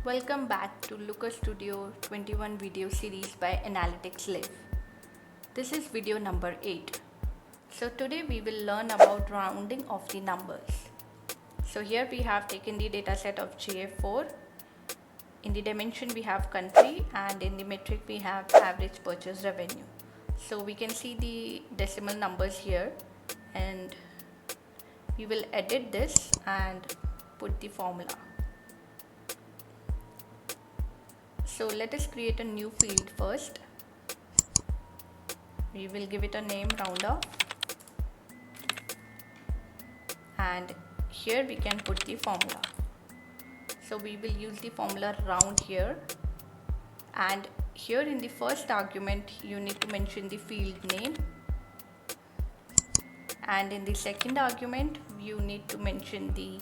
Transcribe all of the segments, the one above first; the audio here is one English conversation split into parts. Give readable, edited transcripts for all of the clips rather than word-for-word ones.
Welcome back to lookerstudio 21 video series by Analytics Live. This is video number 8. So today we will learn about rounding of the numbers. So here we have taken the dataset of GA4. In the dimension we have country and in the metric we have average purchase revenue. So we can see the decimal numbers here and we will edit this and put the formula. So let us create a new field first. We will give it a name roundoff and here we can put the formula. So we will use the formula round here, and here in the first argument you need to mention the field name, and in the second argument you need to mention the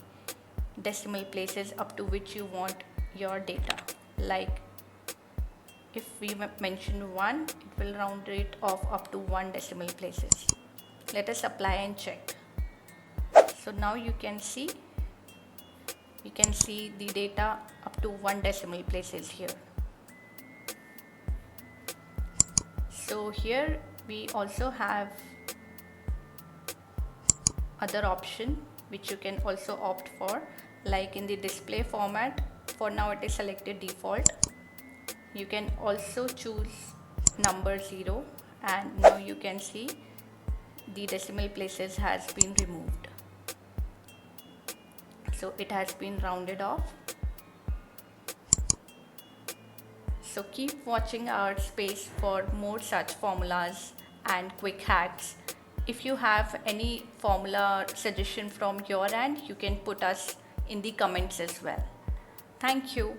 decimal places up to which you want your data. Like if we mention 1, it will round it off up to 1 decimal places. Let us apply and check. So now you can see the data up to 1 decimal places here. So here we also have other option which you can also opt for, like in the display format. For now it is selected default. You can also choose number 0, and now you can see the decimal places has been removed. So it has been rounded off. So keep watching our space for more such formulas and quick hacks. If you have any formula suggestion from your end, you can put us in the comments as well. Thank you.